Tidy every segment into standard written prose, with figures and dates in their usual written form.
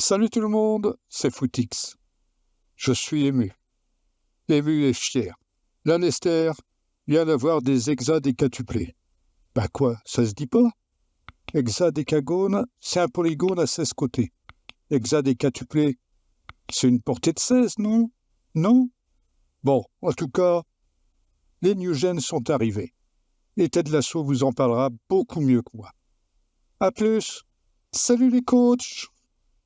Salut tout le monde, c'est Footix. Je suis ému et fier. Là, Lester vient d'avoir des hexadécatuplés. Bah quoi, ça se dit pas? Hexadécagone, c'est un polygone à 16 côtés. Hexadécatuplé, c'est une portée de 16, non? Non? Bon, en tout cas, les New Gen sont arrivés. Et Ted Lasso vous en parlera beaucoup mieux que moi. À plus! Salut les coachs!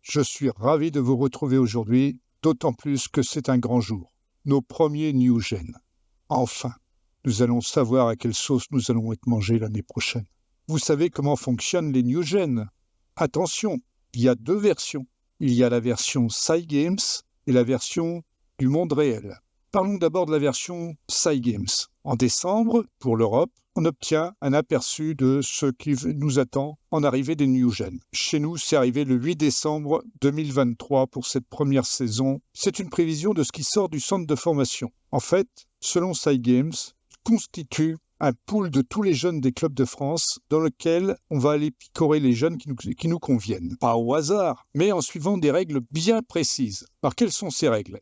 Je suis ravi de vous retrouver aujourd'hui, d'autant plus que c'est un grand jour. Nos premiers New Gen. Enfin, nous allons savoir à quelle sauce nous allons être mangés l'année prochaine. Vous savez comment fonctionnent les New Gen? Attention, il y a deux versions. Il y a la version Cygames et la version du monde réel. Parlons d'abord de la version Cygames. En décembre, pour l'Europe, on obtient un aperçu de ce qui nous attend en arrivée des New Gen. Chez nous, c'est arrivé le 8 décembre 2023 pour cette première saison. C'est une prévision de ce qui sort du centre de formation. En fait, selon Cygames, constitue un pool de tous les jeunes des clubs de France dans lequel on va aller picorer les jeunes qui nous conviennent. Pas au hasard, mais en suivant des règles bien précises. Alors, quelles sont ces règles?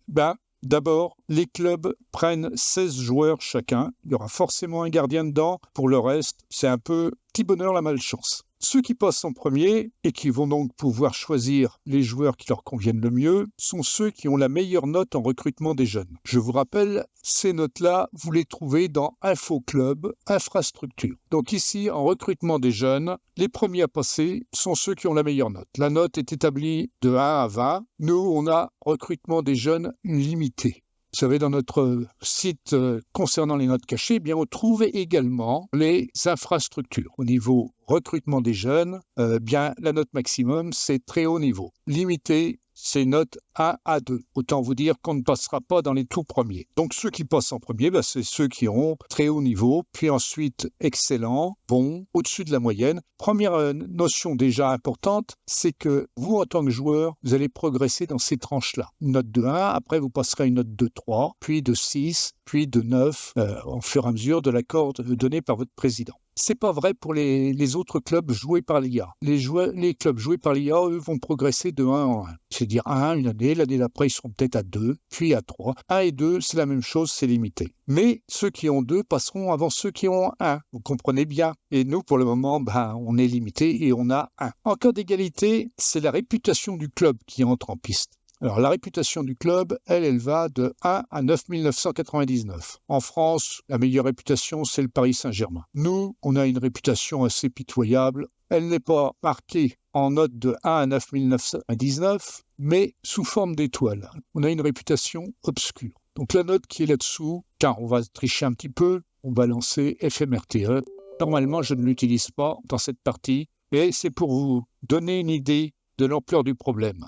D'abord, les clubs prennent 16 joueurs chacun. Il y aura forcément un gardien dedans. Pour le reste, c'est un peu petit bonheur la malchance. Ceux qui passent en premier et qui vont donc pouvoir choisir les joueurs qui leur conviennent le mieux sont ceux qui ont la meilleure note en recrutement des jeunes. Je vous rappelle, ces notes-là, vous les trouvez dans Info Club, Infrastructure. Donc ici, en recrutement des jeunes, les premiers à passer sont ceux qui ont la meilleure note. La note est établie de 1 à 20. Nous, on a recrutement des jeunes limité. Vous savez, dans notre site concernant les notes cachées, eh bien, on trouve également les infrastructures. Au niveau recrutement des jeunes, bien, la note maximum, c'est très haut niveau. Limité, c'est note 1 à 2. Autant vous dire qu'on ne passera pas dans les tout premiers. Donc ceux qui passent en premier, c'est ceux qui auront très haut niveau, puis ensuite excellent, bon, au-dessus de la moyenne. Première notion déjà importante, c'est que vous, en tant que joueur, vous allez progresser dans ces tranches-là. Une note de 1, après vous passerez à une note de 3, puis de 6, puis de 9, au fur et à mesure de l'accord donné par votre président. C'est pas vrai pour les autres clubs joués par l'IA. Les clubs joués par l'IA, eux, vont progresser de 1 en 1. C'est-à-dire 1 une année, l'année d'après, ils seront peut-être à 2, puis à 3. 1 et 2, c'est la même chose, c'est limité. Mais ceux qui ont 2 passeront avant ceux qui ont 1. Vous comprenez bien. Et nous, pour le moment, on est limité et on a 1. En cas d'égalité, c'est la réputation du club qui entre en piste. Alors, la réputation du club, elle va de 1 à 9 999. En France, la meilleure réputation, c'est le Paris Saint-Germain. Nous, on a une réputation assez pitoyable. Elle n'est pas marquée en note de 1 à 9 999, mais sous forme d'étoile. On a une réputation obscure. Donc, la note qui est là-dessous, car on va tricher un petit peu, on va lancer FMRTE. Normalement, je ne l'utilise pas dans cette partie, et c'est pour vous donner une idée de l'ampleur du problème.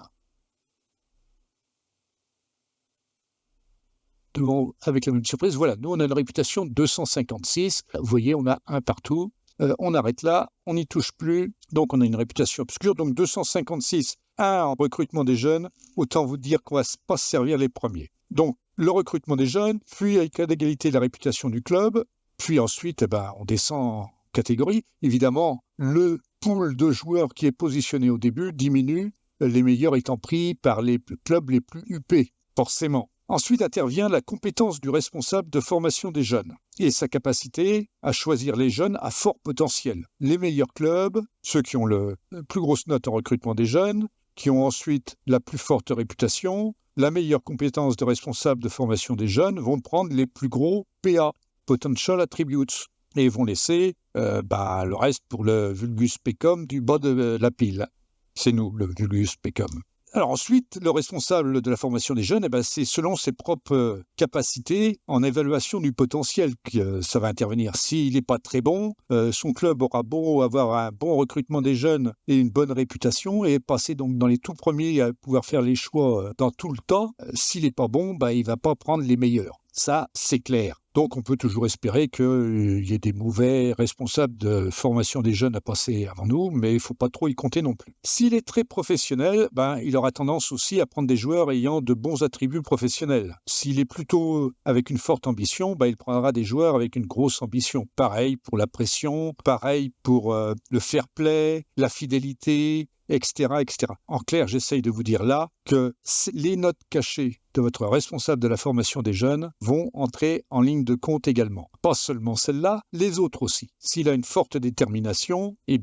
Avec la même surprise, voilà, nous on a une réputation de 256, vous voyez, on a 1 partout, on arrête là, on n'y touche plus, donc on a une réputation obscure, donc 256, 1 en recrutement des jeunes, autant vous dire qu'on ne va pas se servir les premiers. Donc le recrutement des jeunes, puis avec cas d'égalité la réputation du club, puis ensuite on descend en catégorie. Évidemment, le pool de joueurs qui est positionné au début diminue, les meilleurs étant pris par les clubs les plus huppés, forcément. Ensuite intervient la compétence du responsable de formation des jeunes et sa capacité à choisir les jeunes à fort potentiel. Les meilleurs clubs, ceux qui ont la plus grosse note en recrutement des jeunes, qui ont ensuite la plus forte réputation, la meilleure compétence de responsable de formation des jeunes, vont prendre les plus gros PA, Potential Attributes, et vont laisser le reste pour le Vulgus Pecum du bas de la pile. C'est nous, le Vulgus Pecum. Alors ensuite, le responsable de la formation des jeunes, c'est selon ses propres capacités en évaluation du potentiel que ça va intervenir. S'il n'est pas très bon, son club aura beau avoir un bon recrutement des jeunes et une bonne réputation et passer donc dans les tout premiers à pouvoir faire les choix dans tout le temps. S'il n'est pas bon, il ne va pas prendre les meilleurs. Ça, c'est clair. Donc, on peut toujours espérer qu'il y ait des mauvais responsables de formation des jeunes à passer avant nous, mais il ne faut pas trop y compter non plus. S'il est très professionnel, il aura tendance aussi à prendre des joueurs ayant de bons attributs professionnels. S'il est plutôt avec une forte ambition, il prendra des joueurs avec une grosse ambition. Pareil pour la pression, pareil pour le fair play, la fidélité, etc., etc. En clair, j'essaye de vous dire là que les notes cachées de votre responsable de la formation des jeunes vont entrer en ligne de compte également. Pas seulement celle-là, les autres aussi. S'il a une forte détermination, il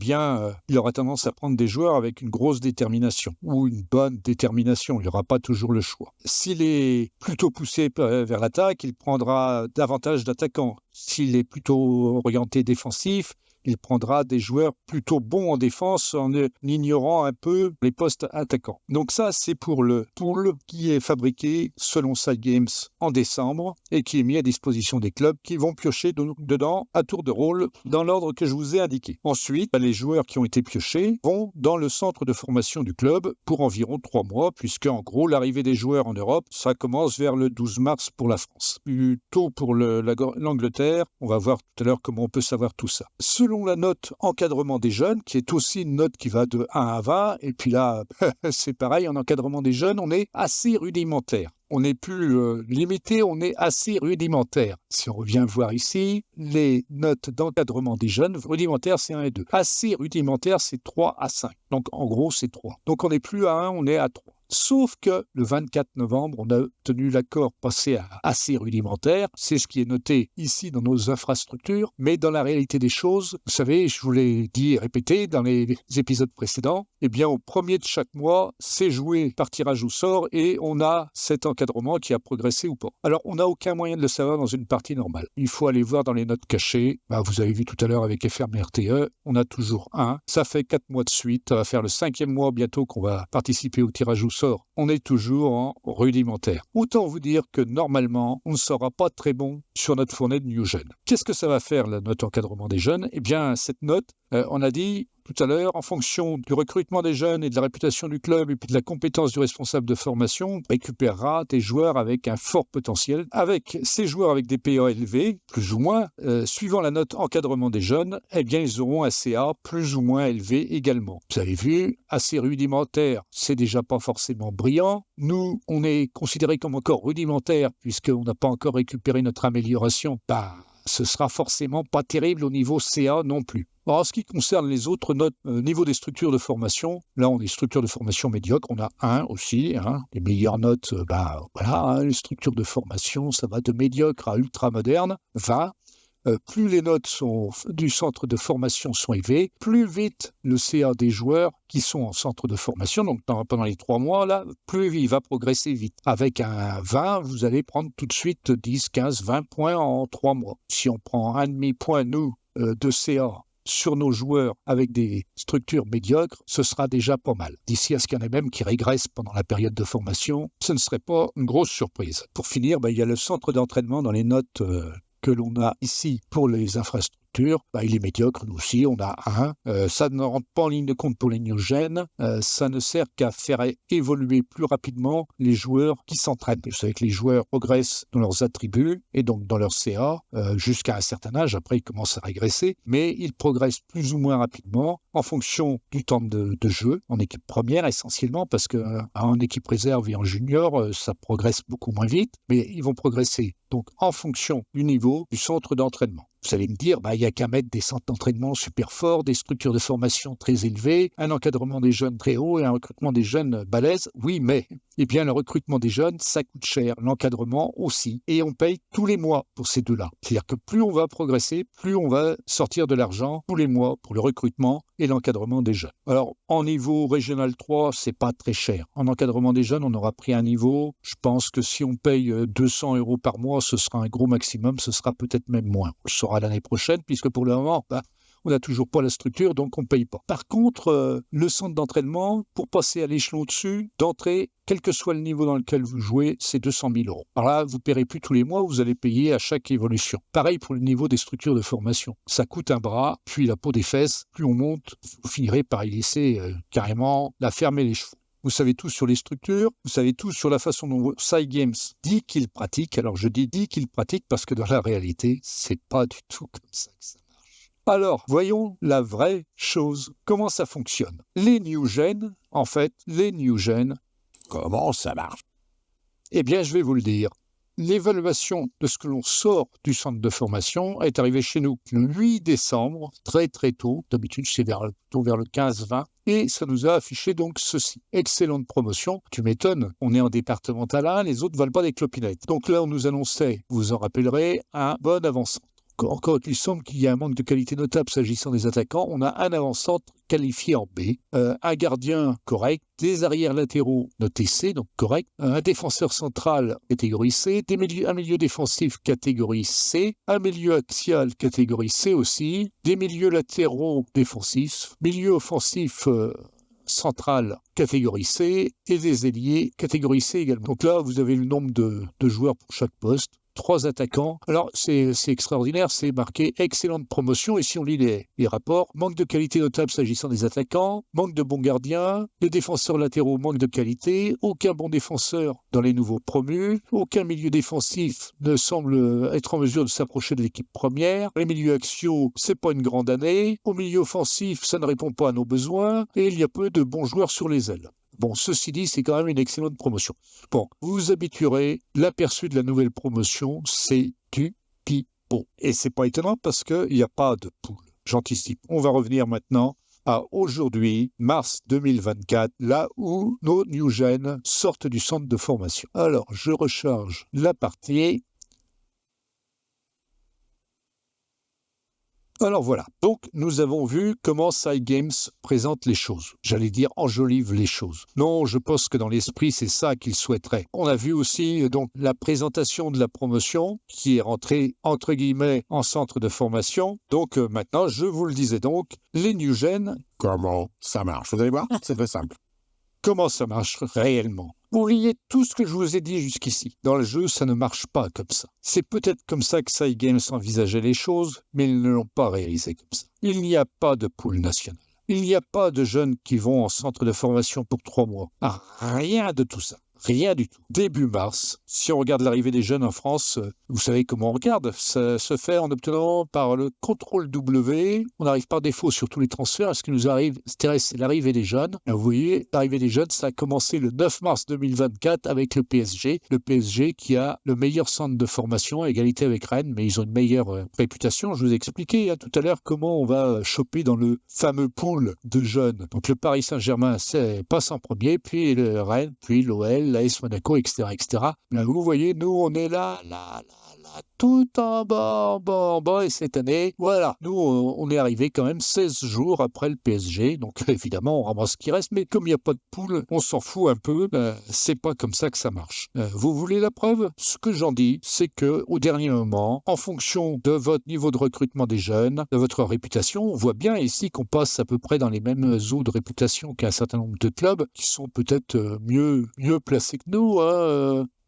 aura tendance à prendre des joueurs avec une grosse détermination ou une bonne détermination. Il n'aura pas toujours le choix. S'il est plutôt poussé vers l'attaque, il prendra davantage d'attaquants. S'il est plutôt orienté défensif, il prendra des joueurs plutôt bons en défense en ignorant un peu les postes attaquants. Donc ça, c'est pour le pool qui est fabriqué selon Side Games en décembre et qui est mis à disposition des clubs qui vont piocher dedans à tour de rôle dans l'ordre que je vous ai indiqué. Ensuite, les joueurs qui ont été piochés vont dans le centre de formation du club pour environ 3 mois, puisque en gros, l'arrivée des joueurs en Europe, ça commence vers le 12 mars pour la France. Plutôt pour l'Angleterre, on va voir tout à l'heure comment on peut savoir tout ça. Selon la note encadrement des jeunes, qui est aussi une note qui va de 1 à 20, et puis là, c'est pareil, en encadrement des jeunes, on est assez rudimentaire. On n'est plus limité, on est assez rudimentaire. Si on revient voir ici, les notes d'encadrement des jeunes, rudimentaire, c'est 1 et 2. Assez rudimentaire, c'est 3 à 5. Donc, en gros, c'est 3. Donc, on n'est plus à 1, on est à 3. Sauf que le 24 novembre, on a obtenu l'accord passé à assez rudimentaire. C'est ce qui est noté ici dans nos infrastructures. Mais dans la réalité des choses, vous savez, je vous l'ai dit et répété dans les épisodes précédents, au premier de chaque mois, c'est joué par tirage au sort et on a cet encadrement qui a progressé ou pas. Alors, on n'a aucun moyen de le savoir dans une partie normale. Il faut aller voir dans les notes cachées. Vous avez vu tout à l'heure avec FRM RTE, on a toujours 1. Ça fait 4 mois de suite. Ça va faire le 5e mois bientôt qu'on va participer au tirage au sort. On est toujours en rudimentaire. Autant vous dire que normalement, on ne sera pas très bon sur notre fournée de New Gen. Qu'est-ce que ça va faire, la note encadrement des jeunes ? Cette note, on a dit tout à l'heure, en fonction du recrutement des jeunes et de la réputation du club et puis de la compétence du responsable de formation, on récupérera des joueurs avec un fort potentiel. Avec ces joueurs avec des PA élevés, plus ou moins, suivant la note encadrement des jeunes, ils auront un CA plus ou moins élevé également. Vous avez vu, assez rudimentaire, c'est déjà pas forcément brillant. Nous, on est considéré comme encore rudimentaire puisqu'on n'a pas encore récupéré notre amélioration. Ce sera forcément pas terrible au niveau CA non plus. Alors, en ce qui concerne les autres notes, niveau des structures de formation, là, on est structure de formation médiocre, on a 1 aussi, les meilleures notes, les structures de formation, ça va de médiocre à ultra moderne, 20. Plus les notes du centre de formation sont élevées, plus vite le CA des joueurs qui sont en centre de formation, donc pendant les 3 mois, là, plus il va progresser vite. Avec un 20, vous allez prendre tout de suite 10, 15, 20 points en 3 mois. Si on prend un demi-point, nous, de CA sur nos joueurs avec des structures médiocres, ce sera déjà pas mal. D'ici à ce qu'il y en ait même qui régressent pendant la période de formation, ce ne serait pas une grosse surprise. Pour finir, il y a le centre d'entraînement dans les notes que l'on a ici pour les infrastructures. Il est médiocre, nous aussi, on a 1. Ça ne rentre pas en ligne de compte pour les new gen. Ça ne sert qu'à faire évoluer plus rapidement les joueurs qui s'entraînent. Vous savez que les joueurs progressent dans leurs attributs et donc dans leur CA jusqu'à un certain âge. Après, ils commencent à régresser, mais ils progressent plus ou moins rapidement en fonction du temps de jeu, en équipe première essentiellement, parce qu'en équipe réserve et en junior, ça progresse beaucoup moins vite, mais ils vont progresser donc en fonction du niveau du centre d'entraînement. Vous allez me dire, il n'y a qu'à mettre des centres d'entraînement super forts, des structures de formation très élevées, un encadrement des jeunes très haut et un recrutement des jeunes balèzes. Oui, mais le recrutement des jeunes, ça coûte cher, l'encadrement aussi. Et on paye tous les mois pour ces deux-là. C'est-à-dire que plus on va progresser, plus on va sortir de l'argent tous les mois pour le recrutement et l'encadrement des jeunes. Alors, en niveau régional 3, c'est pas très cher. En encadrement des jeunes, on aura pris un niveau. Je pense que si on paye 200 € par mois, ce sera un gros maximum, ce sera peut-être même moins. On le saura l'année prochaine, puisque pour le moment, on n'a toujours pas la structure, donc on ne paye pas. Par contre, le centre d'entraînement, pour passer à l'échelon au-dessus, d'entrée, quel que soit le niveau dans lequel vous jouez, c'est 200 000 €. Alors là, vous ne paierez plus tous les mois, vous allez payer à chaque évolution. Pareil pour le niveau des structures de formation. Ça coûte un bras, puis la peau des fesses. Plus on monte, vous finirez par y laisser carrément la ferme et les chevaux. vous savez tout sur les structures, vous savez tout sur la façon dont Cygames dit qu'il pratique. Alors je dis qu'il pratique parce que dans la réalité, c'est pas du tout comme ça que ça marche. Alors, voyons la vraie chose. Comment ça fonctionne? Les new gen, en fait, Comment ça marche? eh bien, je vais vous le dire. L'évaluation de ce que l'on sort du centre de formation est arrivée chez nous le 8 décembre, très très tôt. D'habitude, c'est vers le 15-20. Et ça nous a affiché donc ceci. Excellente promotion. Tu m'étonnes, on est en départemental 1, les autres ne valent pas des clopinettes. Donc là, on nous annonçait, vous en rappellerez, un bon avant-centre. Encore qu'il semble qu'il y a un manque de qualité notable s'agissant des attaquants, on a un avant-centre qualifié en B, un gardien correct, des arrières latéraux notés C, donc correct, un défenseur central catégorie C, un milieu défensif catégorie C, un milieu axial catégorie C aussi, des milieux latéraux défensifs, milieu offensif central catégorie C et des ailiers catégorie C également. Donc là, vous avez le nombre de joueurs pour chaque poste. 3 attaquants. Alors, c'est extraordinaire, c'est marqué excellente promotion. Et si on lit les rapports, manque de qualité notable s'agissant des attaquants, manque de bons gardiens, les défenseurs latéraux manque de qualité, aucun bon défenseur dans les nouveaux promus, aucun milieu défensif ne semble être en mesure de s'approcher de l'équipe première, les milieux axiaux, c'est pas une grande année, au milieu offensif, ça ne répond pas à nos besoins, et il y a peu de bons joueurs sur les ailes. Bon, ceci dit, c'est quand même une excellente promotion. Bon, vous vous habituerez, l'aperçu de la nouvelle promotion, c'est du pipeau. Et c'est pas étonnant parce qu'il n'y a pas de poule. J'anticipe. On va revenir maintenant à aujourd'hui, mars 2024, là où nos new gen sortent du centre de formation. Alors, je recharge la partie. Alors voilà, donc nous avons vu comment Cygames présente les choses. J'allais dire enjolive les choses. Non, je pense que dans l'esprit, c'est ça qu'il souhaiterait. On a vu aussi donc la présentation de la promotion qui est rentrée entre guillemets en centre de formation. Donc maintenant, je vous le disais donc, les new gen. Comment ça marche? Vous allez voir, c'est très simple. Comment ça marche réellement? Oubliez tout ce que je vous ai dit jusqu'ici. Dans le jeu, ça ne marche pas comme ça. C'est peut-être comme ça que Cygames envisageait les choses, mais ils ne l'ont pas réalisé comme ça. Il n'y a pas de pool national. Il n'y a pas de jeunes qui vont en centre de formation pour 3 mois. Ah, rien de tout ça. Rien du tout. Début mars, si on regarde l'arrivée des jeunes en France, vous savez comment on regarde. Ça se fait en obtenant par le contrôle W. On arrive par défaut sur tous les transferts. Ce qui nous arrive, c'est l'arrivée des jeunes. Vous voyez, l'arrivée des jeunes, ça a commencé le 9 mars 2024 avec le PSG. Le PSG qui a le meilleur centre de formation à égalité avec Rennes, mais ils ont une meilleure réputation. Je vous ai expliqué tout à l'heure comment on va choper dans le fameux pool de jeunes. Donc le Paris Saint-Germain passe en premier, puis le Rennes, puis l'OL, l'AS Monaco, etc., etc. Là, vous voyez, nous, on est là, tout en bas, et cette année, voilà, nous, on est arrivé quand même 16 jours après le PSG, donc évidemment, on ramasse ce qui reste, mais comme il n'y a pas de poule, on s'en fout un peu, c'est pas comme ça que ça marche. Vous voulez la preuve? Ce que j'en dis, c'est que au dernier moment, en fonction de votre niveau de recrutement des jeunes, de votre réputation, on voit bien ici qu'on passe à peu près dans les mêmes eaux de réputation qu'un certain nombre de clubs qui sont peut-être mieux placés que nous,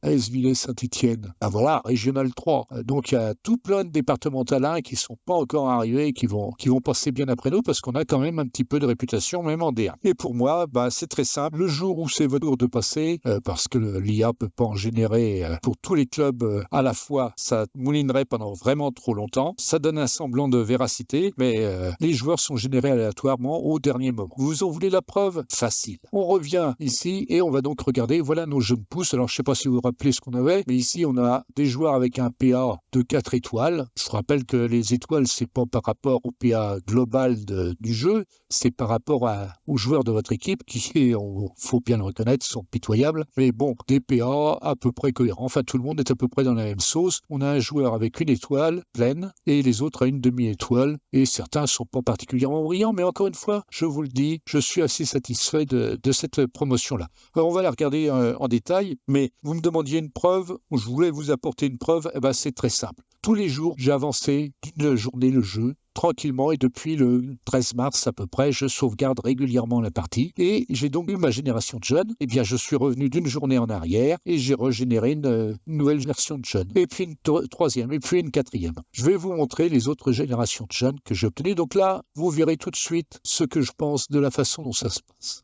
AS Villers-Saint-Étienne. Ah voilà, Régional 3. Donc il y a tout plein de départementales 1 qui ne sont pas encore arrivés, qui vont passer bien après nous parce qu'on a quand même un petit peu de réputation, même en D1. Et pour moi, c'est très simple. Le jour où c'est votre tour de passer, parce que l'IA ne peut pas en générer pour tous les clubs à la fois, ça moulinerait pendant vraiment trop longtemps. Ça donne un semblant de véracité, mais les joueurs sont générés aléatoirement au dernier moment. Vous en voulez la preuve? Facile. On revient ici et on va donc regarder, voilà nos jeunes pousses. Alors je ne sais pas si vous vous rappelez ce qu'on avait, mais ici on a des joueurs avec un PA de 4 étoiles. Je rappelle que les étoiles, c'est pas par rapport au PA global du jeu, c'est par rapport aux joueurs de votre équipe qui, faut bien le reconnaître, sont pitoyables. Mais bon, des PA à peu près cohérents. Enfin, tout le monde est à peu près dans la même sauce. On a un joueur avec une étoile pleine et les autres à une demi-étoile. Et certains sont pas particulièrement brillants, mais encore une fois, je vous le dis, je suis assez satisfait de cette promotion-là. Alors, on va la regarder en détail, mais vous me demandiez une preuve, ou je voulais vous apporter une preuve, c'est très simple. Tous les jours, j'ai avancé d'une journée le jeu, tranquillement, et depuis le 13 mars à peu près, je sauvegarde régulièrement la partie, et j'ai donc eu ma génération de jeunes. Eh bien, je suis revenu d'une journée en arrière, et j'ai régénéré une nouvelle version de jeunes, et puis une troisième, et puis une quatrième. Je vais vous montrer les autres générations de jeunes que j'ai obtenues, donc là, vous verrez tout de suite ce que je pense de la façon dont ça se passe.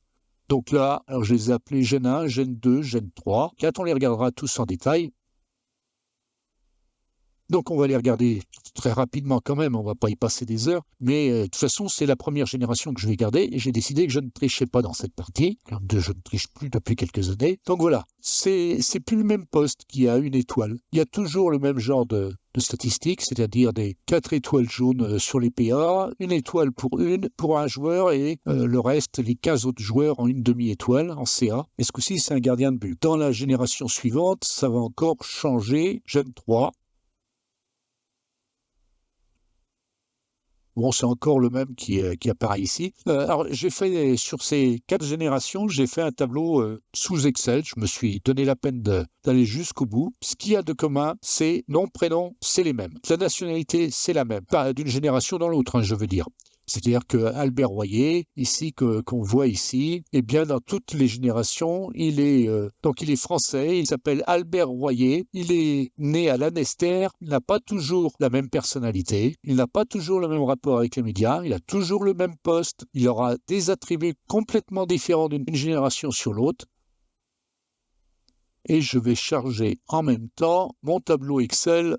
Donc là, alors je les ai appelés gène 1, gène 2, gène 3. 4, on les regardera tous en détail. Donc on va les regarder très rapidement quand même, on ne va pas y passer des heures, mais de toute façon c'est la première génération que je vais garder et j'ai décidé que je ne trichais pas dans cette partie, car je ne triche plus depuis quelques années. Donc voilà, c'est plus le même poste qui a une étoile. Il y a toujours le même genre de statistiques, c'est-à-dire des 4 étoiles jaunes sur les PA, une étoile pour un joueur et le reste, les 15 autres joueurs en une demi-étoile en CA. Et ce coup-ci c'est un gardien de but. Dans la génération suivante, ça va encore changer, Gen 3. Bon, c'est encore le même qui apparaît ici. Alors, j'ai fait, sur ces 4 générations, j'ai fait un tableau sous Excel. Je me suis donné la peine d'aller jusqu'au bout. Ce qu'il y a de commun, c'est nom, prénom, c'est les mêmes. La nationalité, c'est la même. Pas d'une génération dans l'autre, je veux dire. C'est-à-dire que Albert Royer, ici qu'on voit ici, eh bien dans toutes les générations, il est français, il s'appelle Albert Royer, il est né à Lanester, il n'a pas toujours la même personnalité, il n'a pas toujours le même rapport avec les médias, il a toujours le même poste, il aura des attributs complètement différents d'une génération sur l'autre. Et je vais charger en même temps mon tableau Excel.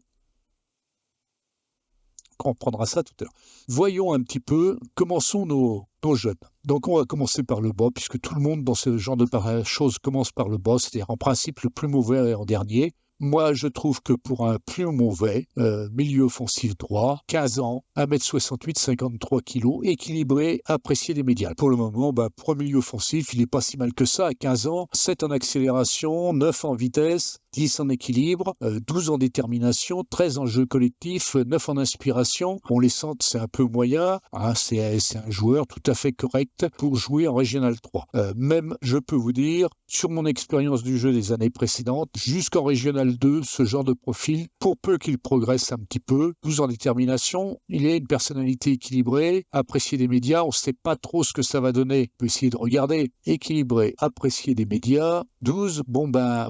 On reprendra ça tout à l'heure. Voyons un petit peu comment sont nos jeunes. Donc on va commencer par le bas, puisque tout le monde dans ce genre de choses commence par le bas, c'est-à-dire en principe le plus mauvais est en dernier. Moi, je trouve que pour un plus mauvais, milieu offensif droit, 15 ans, 1m68, 53 kg, équilibré, apprécié des médias. Pour le moment, pour un milieu offensif, il n'est pas si mal que ça. À 15 ans, 7 en accélération, 9 en vitesse, 10 en équilibre, 12 en détermination, 13 en jeu collectif, 9 en inspiration. On les sent, c'est un peu moyen. C'est un joueur tout à fait correct pour jouer en Régional 3. Même, je peux vous dire, sur mon expérience du jeu des années précédentes, jusqu'en Régional 2, ce genre de profil, pour peu qu'il progresse un petit peu, 12 en détermination, il a une personnalité équilibrée, apprécié des médias, on ne sait pas trop ce que ça va donner, on peut essayer de regarder, équilibré, apprécié des médias, 12,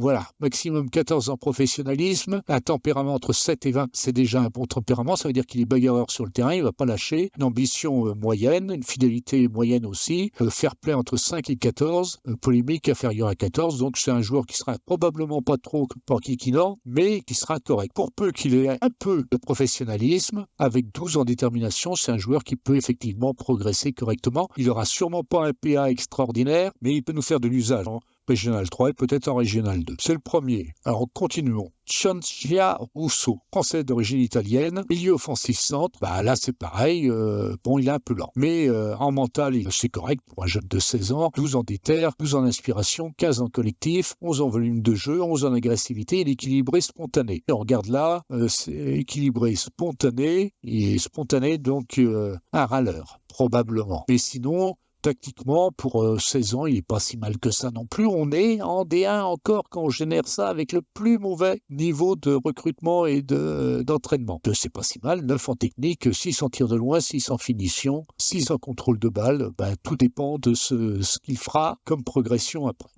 voilà, maximum 14 en professionnalisme, un tempérament entre 7 et 20, c'est déjà un bon tempérament, ça veut dire qu'il est bagarreur sur le terrain, il ne va pas lâcher, une ambition moyenne, une fidélité moyenne aussi, fair play entre 5 et 14, polémique inférieure à 14, donc c'est un joueur qui sera probablement pas trop kikinant, mais qui sera correct. Pour peu qu'il ait un peu de professionnalisme, avec 12 en détermination, c'est un joueur qui peut effectivement progresser correctement. Il n'aura sûrement pas un PA extraordinaire, mais il peut nous faire de l'usage en Régional 3 et peut-être en Régional 2. C'est le premier. Alors continuons. Ciancia Russo, français d'origine italienne, milieu offensif centre, là c'est pareil, il est un peu lent. Mais en mental, c'est correct pour un jeune de 16 ans, 12 en déter, 12 en inspiration, 15 en collectif, 11 en volume de jeu, 11 en agressivité, il est équilibré spontané. Et on regarde là, c'est équilibré spontané, et spontané donc un râleur, probablement. Mais sinon, tactiquement, pour 16 ans, il n'est pas si mal que ça non plus. On est en D1 encore quand on génère ça avec le plus mauvais niveau de recrutement et d'entraînement. C'est pas si mal. 9 en technique, 6 en tir de loin, 6 en finition, 6 en contrôle de balle. Tout dépend de ce qu'il fera comme progression après.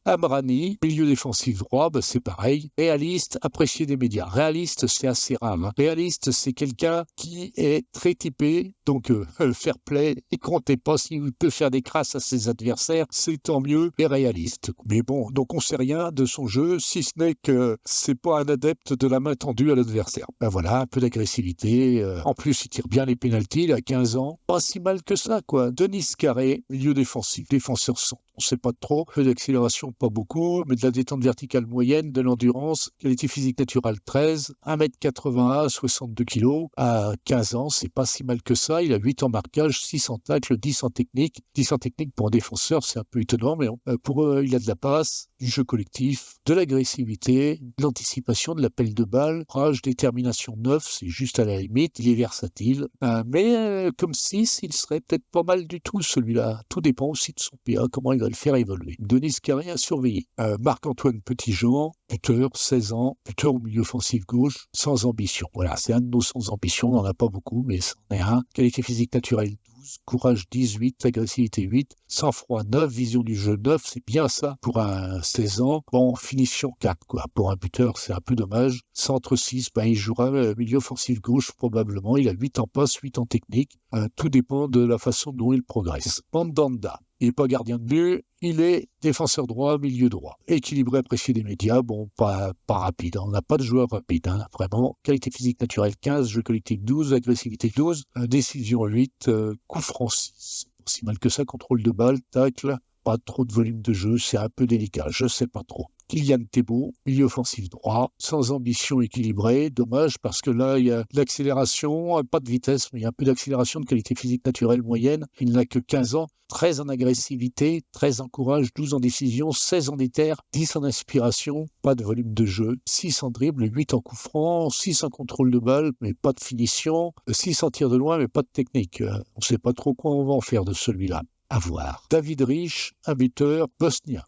Amrani, milieu défensif droit, c'est pareil. Réaliste, apprécié des médias. Réaliste, c'est assez rare. Réaliste, c'est quelqu'un qui est très typé, donc fair play, et comptez pas s'il peut faire des crasses à ses adversaires, c'est tant mieux, et réaliste. Mais bon, donc on sait rien de son jeu, si ce n'est que c'est pas un adepte de la main tendue à l'adversaire. Voilà, un peu d'agressivité. En plus, il tire bien les pénaltys, il a 15 ans. Pas si mal que ça, quoi. Denis Carré, milieu défensif, défenseur centre. On ne sait pas trop, peu d'accélération, pas beaucoup, mais de la détente verticale moyenne, de l'endurance, qualité physique naturelle 13, 1m81, 62 kg, à 15 ans, c'est pas si mal que ça, il a 8 en marquage, 6 en tacle, 10 en technique. 10 en technique pour un défenseur, c'est un peu étonnant, mais il a de la passe, du jeu collectif, de l'agressivité, de l'anticipation, de l'appel de balle, courage, détermination 9, c'est juste à la limite, il est versatile, mais comme 6, il serait peut-être pas mal du tout celui-là, tout dépend aussi de son PA, comment il va le faire évoluer. Denis Carré à surveiller. Marc-Antoine Petitjean, buteur, 16 ans, buteur au milieu offensif gauche, sans ambition. Voilà, c'est un de nos sans ambition, on n'en a pas beaucoup, mais c'en est un. Qualité physique naturelle 12, courage 18, agressivité 8, sang-froid 9, vision du jeu 9, c'est bien ça pour un 16 ans. Bon, finition 4, quoi. Pour un buteur, c'est un peu dommage. Centre 6, il jouera milieu offensif gauche probablement. Il a 8 en passe, 8 en technique. Tout dépend de la façon dont il progresse. Mandanda. il n'est pas gardien de but, il est défenseur droit, milieu droit. Équilibré, apprécié des médias, bon, pas rapide. On n'a pas de joueur rapide, vraiment. Qualité physique naturelle 15, jeu collectif 12, agressivité 12, décision 8, coup franc 6. Si mal que ça, contrôle de balle, tacle, pas trop de volume de jeu, c'est un peu délicat, je sais pas trop. Kylian Thébault, milieu offensif droit, sans ambition équilibrée, dommage parce que là il y a de l'accélération, pas de vitesse, mais il y a un peu d'accélération, de qualité physique naturelle moyenne. Il n'a que 15 ans, 13 en agressivité, 13 en courage, 12 en décision, 16 en déter, 10 en inspiration, pas de volume de jeu, 6 en dribble, 8 en coup franc, 6 en contrôle de balle, mais pas de finition, 6 en tir de loin, mais pas de technique. On ne sait pas trop quoi on va en faire de celui-là. À voir. David Rich, un buteur bosnien.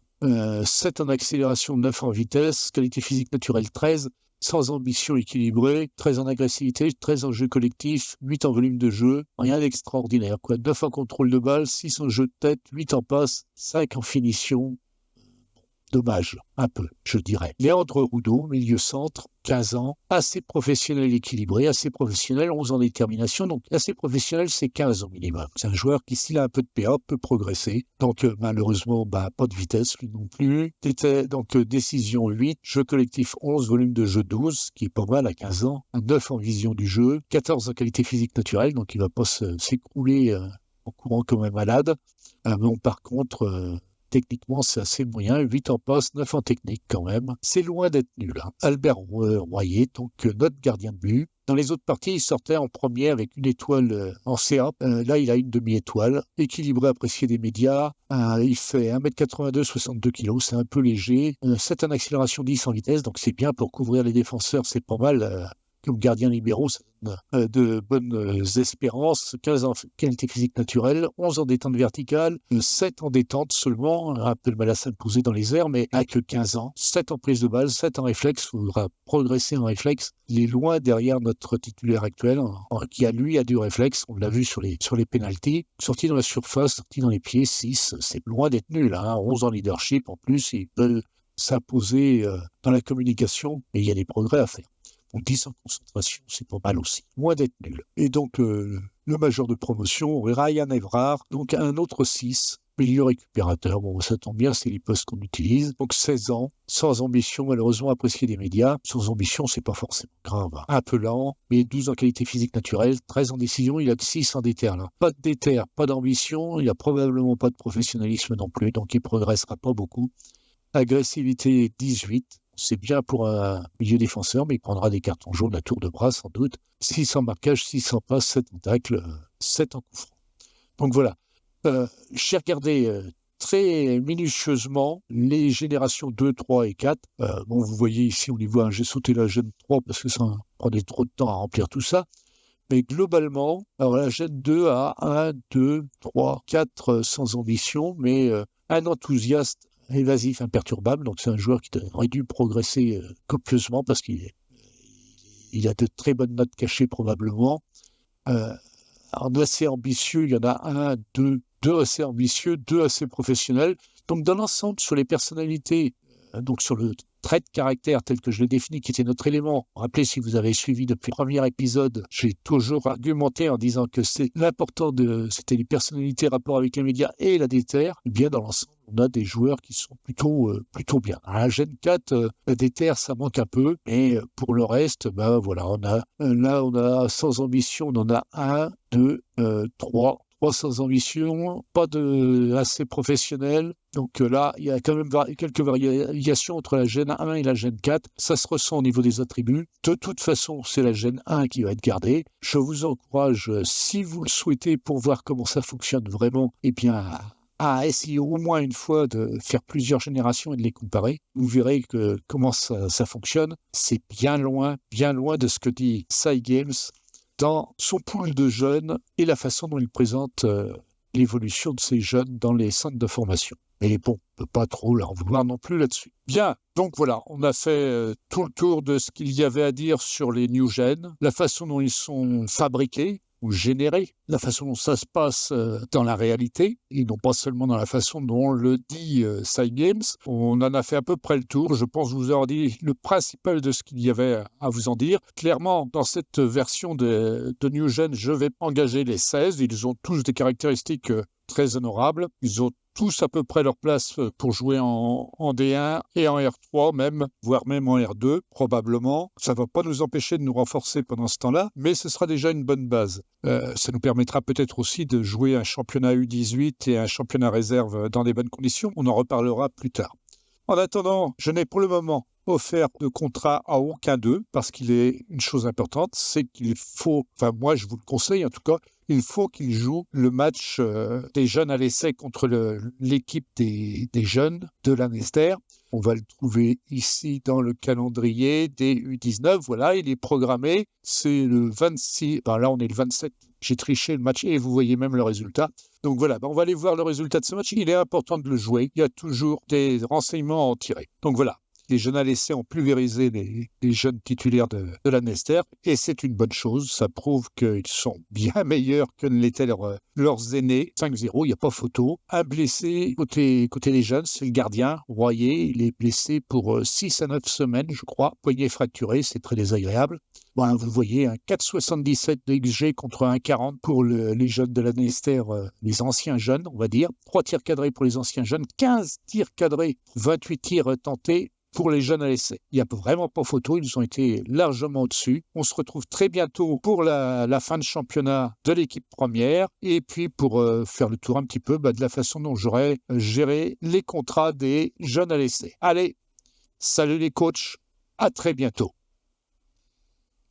7 en accélération, 9 en vitesse, qualité physique naturelle 13, sans ambition équilibrée, 13 en agressivité, 13 en jeu collectif, 8 en volume de jeu, rien d'extraordinaire, 9 en contrôle de balle, 6 en jeu de tête, 8 en passe, 5 en finition. Dommage, un peu, je dirais. Léandre Roudot, milieu centre, 15 ans, assez professionnel équilibré, assez professionnel, 11 ans de détermination, donc assez professionnel, c'est 15 au minimum. C'est un joueur qui, s'il a un peu de PA, peut progresser. Donc malheureusement, pas de vitesse, lui non plus. Donc décision 8, jeu collectif 11, volume de jeu 12, qui est pas mal à 15 ans, 9 en vision du jeu, 14 en qualité physique naturelle, donc il va pas s'écrouler en courant comme un malade. Bon, par contre... techniquement, c'est assez moyen. 8 en passe, 9 en technique quand même. C'est loin d'être nul. Albert Royer, donc notre gardien de but. Dans les autres parties, il sortait en premier avec une étoile en CA. Là, il a une demi-étoile. Équilibré, apprécié des médias. Il fait 1m82, 62 kg. C'est un peu léger. 7 en accélération, 10 en vitesse. Donc, c'est bien pour couvrir les défenseurs. C'est pas mal. Comme gardien libéraux, ça donne de bonnes espérances, 15 en qualité physique naturelle, 11 en détente verticale, 7 en détente seulement, un peu de mal à s'imposer dans les airs, mais avec 15 ans, 7 en prise de balle, 7 en réflexe, il faudra progresser en réflexe. Il est loin derrière notre titulaire actuel, qui a du réflexe, on l'a vu sur les pénaltys, sorti dans la surface, sorti dans les pieds, 6, c'est loin d'être nul, 11 en leadership, en plus, il peut s'imposer dans la communication, mais il y a des progrès à faire. Donc 10 en concentration, c'est pas mal aussi. Moins d'être nul. Et donc, le majeur de promotion, Ryan Evrard, donc un autre 6, milieu récupérateur. Bon, ça tombe bien, c'est les postes qu'on utilise. Donc 16 ans, sans ambition, malheureusement apprécié des médias. Sans ambition, c'est pas forcément grave. Un peu lent, mais 12 en qualité physique naturelle, 13 en décision, il a que 6 en déter. Là. Pas de déter, pas d'ambition, il a probablement pas de professionnalisme non plus, donc il progressera pas beaucoup. Agressivité 18. C'est bien pour un milieu défenseur, mais il prendra des cartons jaunes à tour de bras, sans doute. 6 en marquage, 6 en passe, 7 en tacle, 7 en coup franc. Donc voilà. J'ai regardé très minutieusement les générations 2, 3 et 4. Bon, vous voyez ici, on y voit, j'ai sauté la gène 3 parce que ça prenait trop de temps à remplir tout ça. Mais globalement, alors la gène 2 a 1, 2, 3, 4 sans ambition, mais un enthousiaste évasif, imperturbable. Donc c'est un joueur qui aurait dû progresser copieusement parce qu'il a de très bonnes notes cachées probablement. En assez ambitieux, il y en a 1, 2 assez ambitieux, 2 assez professionnels. Donc dans l'ensemble, sur les personnalités, donc sur le trait de caractère tel que je l'ai défini, qui était notre élément. Rappelez, si vous avez suivi depuis le premier épisode, j'ai toujours argumenté en disant que c'est l'important c'était les personnalités, rapport avec les médias et la déter. Et bien dans l'ensemble, on a des joueurs qui sont plutôt bien. À Gen 4, la déter, ça manque un peu, mais pour le reste, voilà, on a sans ambition, on en a 1, 2, 3 sans ambition, pas assez professionnel. Donc là, il y a quand même quelques variations entre la Gen 1 et la Gen 4. Ça se ressent au niveau des attributs. De toute façon, c'est la Gen 1 qui va être gardée. Je vous encourage, si vous le souhaitez, pour voir comment ça fonctionne vraiment, eh bien, à essayer au moins une fois de faire plusieurs générations et de les comparer. Vous verrez comment ça fonctionne. C'est bien loin de ce que dit Cygames dans son pool de jeunes et la façon dont il présente l'évolution de ces jeunes dans les centres de formation. Mais bon, on ne peut pas trop leur vouloir non plus là-dessus. Bien, donc voilà, on a fait tout le tour de ce qu'il y avait à dire sur les new gen, la façon dont ils sont fabriqués ou générés, la façon dont ça se passe dans la réalité, et non pas seulement dans la façon dont le dit Cygames. On en a fait à peu près le tour. Je pense vous avoir dit le principal de ce qu'il y avait à vous en dire. Clairement, dans cette version de New Gen, je vais engager les 16. Ils ont tous des caractéristiques très honorables. Ils ont tous à peu près leur place pour jouer en D1 et en R3 même, voire même en R2 probablement. Ça ne va pas nous empêcher de nous renforcer pendant ce temps-là, mais ce sera déjà une bonne base. Ça nous permettra peut-être aussi de jouer un championnat U18 et un championnat réserve dans des bonnes conditions. On en reparlera plus tard. En attendant, je n'ai pour le moment offert de contrat à aucun d'eux, parce qu'il est une chose importante, c'est qu'il faut, enfin moi je vous le conseille en tout cas, il faut qu'ils jouent le match des jeunes à l'essai contre l'équipe des jeunes de Lanester. On va le trouver ici dans le calendrier des U19. Voilà, il est programmé. C'est le 26. Ben là, on est le 27. J'ai triché le match et vous voyez même le résultat. Donc voilà, on va aller voir le résultat de ce match. Il est important de le jouer. Il y a toujours des renseignements à en tirer. Donc voilà. Les jeunes à l'essai ont pulvérisé les jeunes titulaires de Lanester et c'est une bonne chose. Ça prouve qu'ils sont bien meilleurs que ne l'étaient leurs aînés. 5-0, il n'y a pas photo. Un blessé côté des jeunes, c'est le gardien Royer. Il est blessé pour 6 à 9 semaines, je crois. Poignet fracturé, c'est très désagréable. Bon, vous le voyez, 4,77 de XG contre 1,40 pour les jeunes de Lanester, les anciens jeunes, on va dire. 3 tirs cadrés pour les anciens jeunes, 15 tirs cadrés, 28 tirs tentés pour les jeunes à l'essai. Il n'y a vraiment pas photo, ils ont été largement au-dessus. On se retrouve très bientôt pour la fin de championnat de l'équipe première et puis pour faire le tour un petit peu de la façon dont j'aurais géré les contrats des jeunes à l'essai. Allez, salut les coachs, à très bientôt.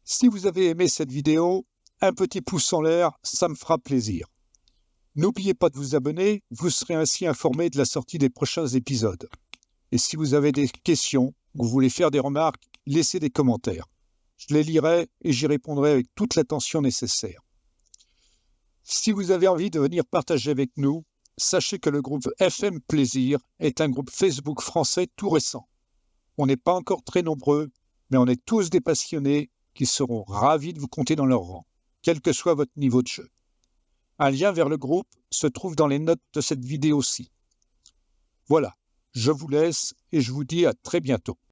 Si vous avez aimé cette vidéo, un petit pouce en l'air, ça me fera plaisir. N'oubliez pas de vous abonner, vous serez ainsi informé de la sortie des prochains épisodes. Et si vous avez des questions, ou vous voulez faire des remarques, laissez des commentaires. Je les lirai et j'y répondrai avec toute l'attention nécessaire. Si vous avez envie de venir partager avec nous, sachez que le groupe FM Plaisir est un groupe Facebook français tout récent. On n'est pas encore très nombreux, mais on est tous des passionnés qui seront ravis de vous compter dans leur rang, quel que soit votre niveau de jeu. Un lien vers le groupe se trouve dans les notes de cette vidéo-ci. Voilà. Je vous laisse et je vous dis à très bientôt.